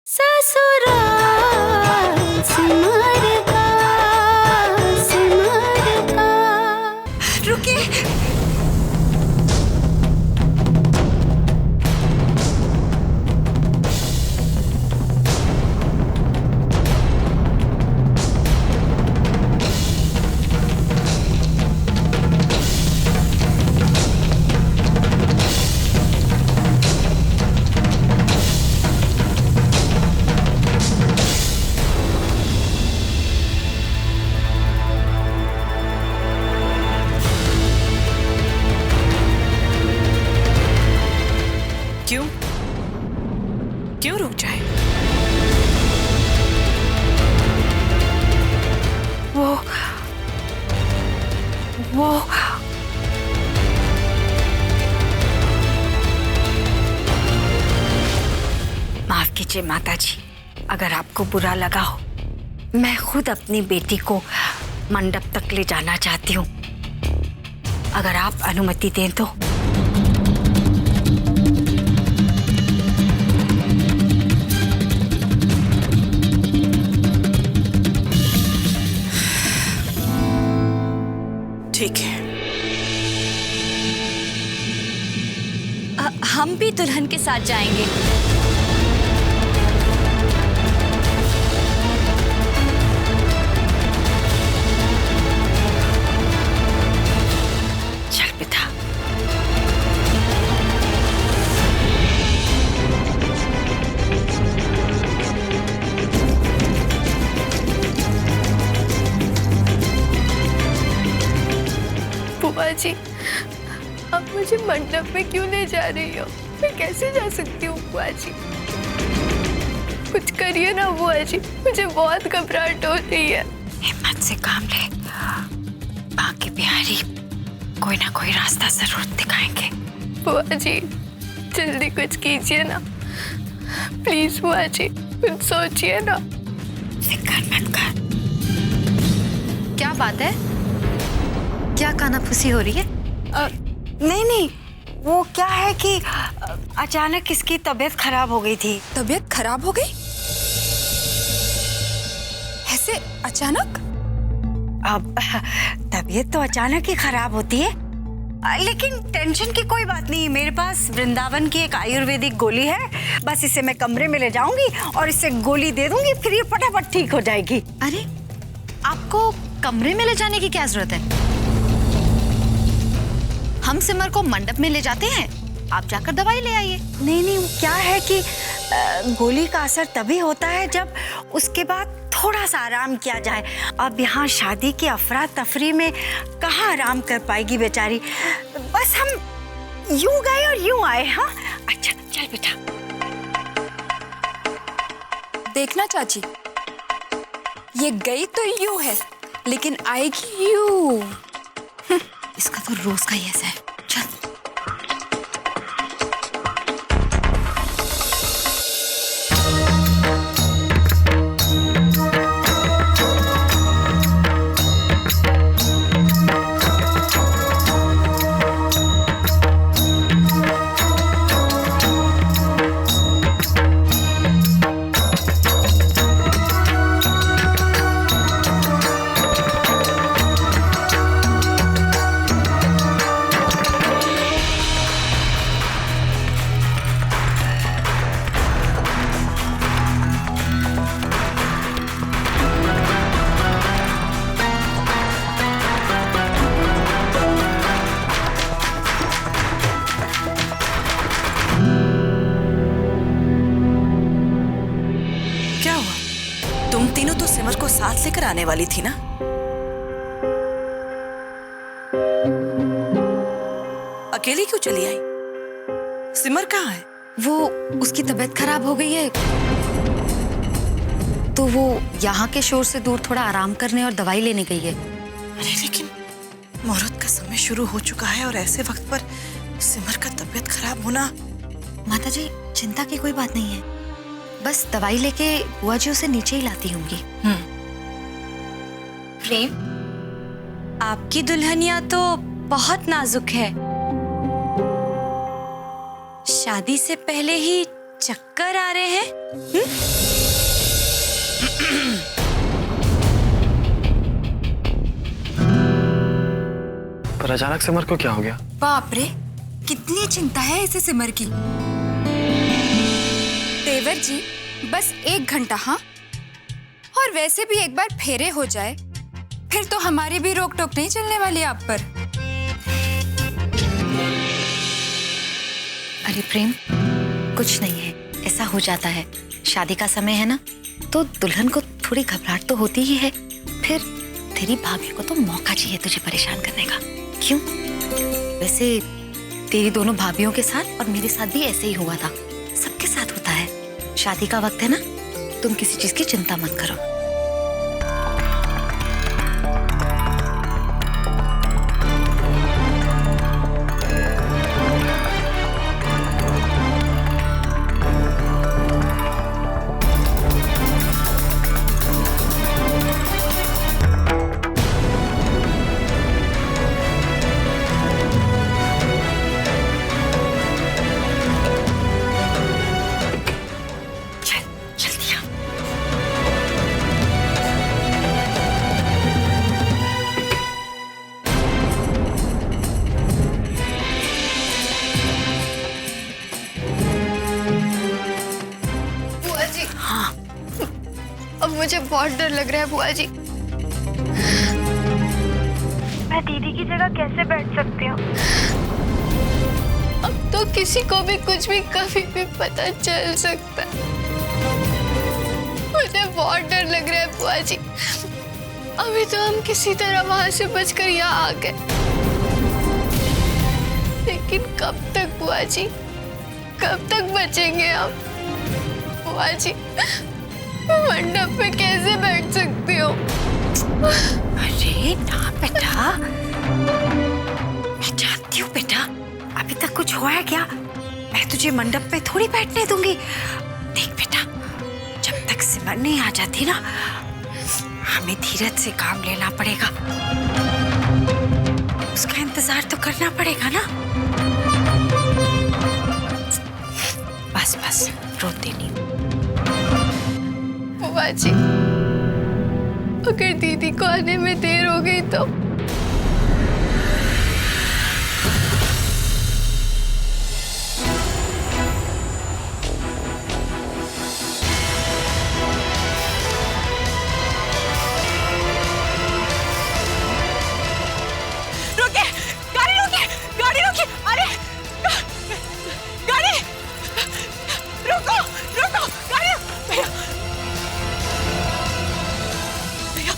ससुराल सिमर का रुकिए। क्यों रुक जाए? वो माफ कीजिए माताजी, अगर आपको बुरा लगा हो, मैं खुद अपनी बेटी को मंडप तक ले जाना चाहती हूँ। अगर आप अनुमति दें तो। ठीक है। हम भी दुल्हन के साथ जाएंगे। चल बेटा। बुआ जी, आप मुझे मंडप में क्यों ले जा रही हो? मैं कैसे जा सकती हूँ बुआ जी? कुछ करिए ना बुआ जी, मुझे बहुत घबराहट हो रही है। हिम्मत से काम ले, बाकी बिहारी कोई ना कोई रास्ता जरूर दिखाएंगे। बुआ जी, जल्दी कुछ कीजिए ना प्लीज बुआ जी, कुछ सोचिए ना। फिक्र मत कर। क्या बात है? क्या कानाफूसी हो रही है? नहीं, वो क्या है कि अचानक इसकी तबीयत खराब हो गई थी। तबीयत खराब हो गई? ऐसे अचानक? अब तबीयत तो अचानक ही खराब होती है, लेकिन टेंशन की कोई बात नहीं। मेरे पास वृंदावन की एक आयुर्वेदिक गोली है, बस इसे मैं कमरे में ले जाऊंगी और इसे गोली दे दूंगी, फिर ये फटाफट ठीक हो जाएगी। अरे, आपको कमरे में ले जाने की क्या जरूरत है? हम सिमर को मंडप में ले जाते हैं, आप जाकर दवाई ले आइए। नहीं, क्या है कि गोली का असर तभी होता है जब उसके बाद थोड़ा सा आराम किया जाए। अब यहाँ शादी की अफरा तफरी में कहाँ आराम कर पाएगी बेचारी। बस हम यूं गए और यूं आए। हाँ अच्छा, चल बेटा। देखना चाची, ये गई तो यूं है, लेकिन आएगी यूं। इसका तो रोज का ही ऐसा है। चल। तुम तीनों तो सिमर को साथ लेकर आने वाली थी ना? अकेली क्यों चली आई? सिमर कहाँ है? वो उसकी तबीयत खराब हो गई है, तो वो यहाँ के शोर से दूर थोड़ा आराम करने और दवाई लेने गई है। अरे लेकिन मुहूर्त का समय शुरू हो चुका है और ऐसे वक्त पर सिमर का तबीयत खराब होना। माताजी, चिंता की कोई बात नहीं है, बस दवाई लेके बुआ जी उसे नीचे ही लाती होंगी। प्रेम, आपकी दुल्हनिया तो बहुत नाजुक है। शादी से पहले ही चक्कर आ रहे हैं? पर अचानक सिमर को क्या हो गया? बाप रे, कितनी चिंता है इसे सिमर की। देवर जी, बस 1 घंटा, हाँ? और वैसे भी एक बार फेरे हो जाए फिर तो हमारी भी रोक टोक नहीं चलने वाली आप पर। अरे प्रेम, कुछ नहीं है, ऐसा हो जाता है। शादी का समय है ना, तो दुल्हन को थोड़ी घबराहट तो होती ही है। फिर तेरी भाभी को तो मौका चाहिए तुझे परेशान करने का। क्यों? वैसे तेरी दोनों भाभियों के साथ और मेरे साथ भी ऐसे ही हुआ था। सबके साथ होता है। शादी का वक्त है ना, तुम किसी चीज की चिंता मत करो। अब मुझे बहुत डर लग रहा है बुआ जी। मैं दीदी की जगह कैसे बैठ सकती हूँ? अब तो किसी को भी कुछ भी कभी भी पता चल सकता है। मुझे बहुत डर लग रहा है बुआ जी। अभी तो हम किसी तरह वहां से बचकर यहाँ आ गए, लेकिन कब तक बुआ जी, कब तक बचेंगे हम? बुआ जी, मंडप पे कैसे बैठ सकती हो? अरे ना बेटा, मैं जानती हूँ बेटा, अभी तक कुछ हुआ है क्या? मैं तुझे मंडप पे थोड़ी बैठने दूंगी। देख बेटा, जब तक सिमर नहीं आ जाती ना, हमें धीरज से काम लेना पड़ेगा। उसका इंतजार तो करना पड़ेगा ना। बस बस, रोते नहीं। बुआ जी, अगर दीदी को आने में देर हो गई तो? रुकिए, गाड़ी रुकिए, गाड़ी रुकिए। अरे गाड़ी रुको, रुको, गाड़ी। भैया भैया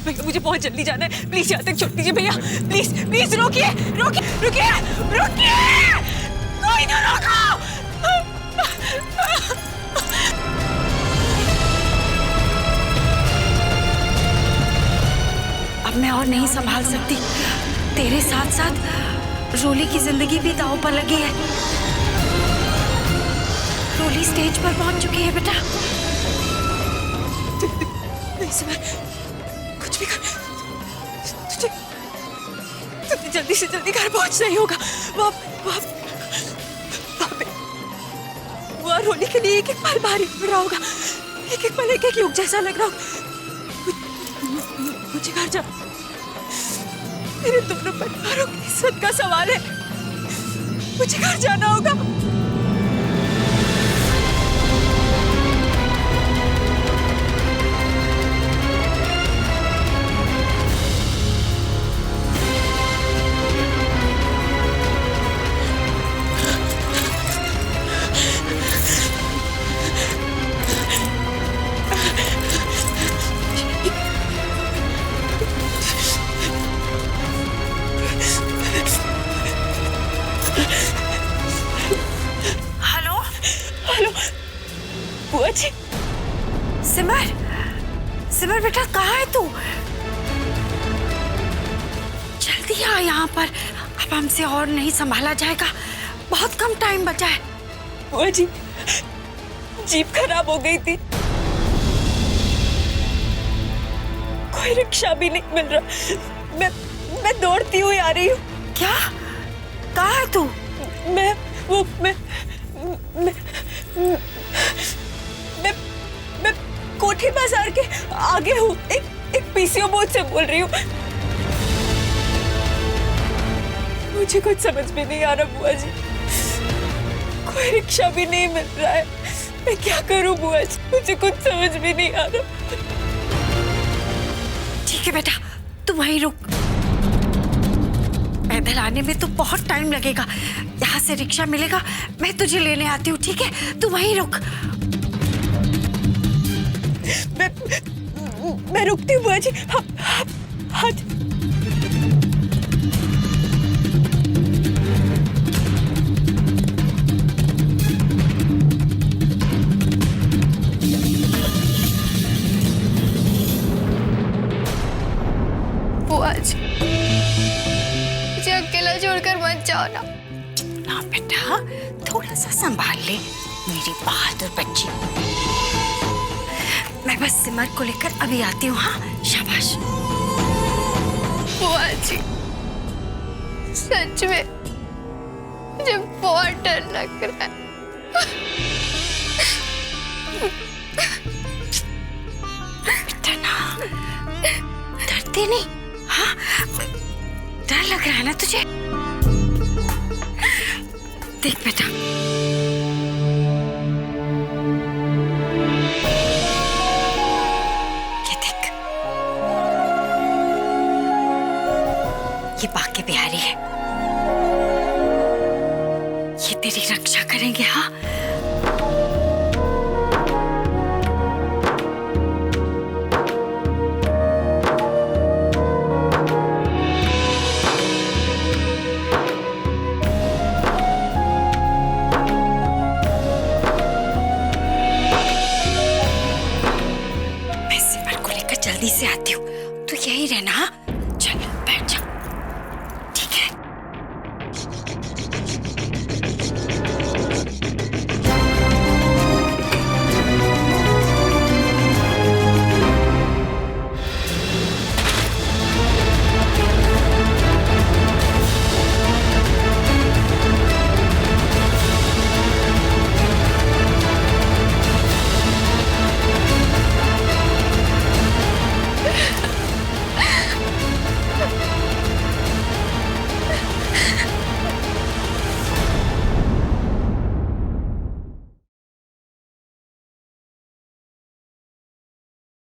भैया, मुझे बहुत जल्दी जाना है, प्लीज यहाँ तक छोड़ दीजिए भैया। प्लीज प्लीज रुकिए, रुकिए, रुकिए, रुकिए, कोई तो रोको। अब मैं और नहीं संभाल सकती। तेरे साथ साथ रोली की जिंदगी भी दांव पर लगी है। रोली स्टेज पर पहुंच चुकी है बेटा। नहीं सिमर, कुछ भी कर, तुझे जल्दी से जल्दी घर पहुंचना ही होगा। वहाँ रोली के लिए एक एक पल भारी पड़ रहा होगा, एक एक पल एक एक युग जैसा लग रहा होगा। मुझे घर जा, मेरे दोनों परिवारों की इज्जत का सवाल है। मुझे घर जाना होगा। बुआ जी, सिमर, सिमर बेटा, कहाँ है तू? जल्दी आ यहाँ पर, अब हमसे और नहीं संभाला जाएगा। बहुत कम टाइम बचा है। बुआ जी, जीप खराब हो गई थी, कोई रिक्शा भी नहीं मिल रहा। मैं दौड़ती हुई आ रही हूँ। क्या? कहाँ है तू? मैं कोठी बाजार के आगे हूँ, एक पीसीओ बोर्ड से बोल रही हूँ। मुझे कुछ समझ में नहीं आ रहा बुआ जी, कोई रिक्शा भी नहीं मिल रहा है, मैं क्या करूँ बुआ जी, मुझे कुछ समझ में नहीं आ रहा। ठीक है बेटा, तू वहीं रुक। पैदल आने में तो बहुत टाइम लगेगा, यहाँ से रिक्शा मिलेगा, मैं तुझे लेने आती हूँ, ठीक है? तू वहीं रुक। मैं रुकती हूँ बुआ जी। हाँ। बुआ जी, मुझे अकेला छोड़कर मत जाओ ना। ना बेटा, थोड़ा सा संभाल ले मेरी बहादुर बच्ची। मैं बस सिमर को लेकर अभी आती हूँ। हाँ, शाबाश। बुआ जी, सच में मुझे बहुत डर लग रहा है। बेटा ना, डरती नहीं। हाँ, डर लग रहा है ना तुझे? देख बेटा, ये बाके बिहारी है, ये तेरी रक्षा करेंगे। हाँ, मैं सिमर को लेकर जल्दी से आती हूँ, तू यही रहना। हाँ?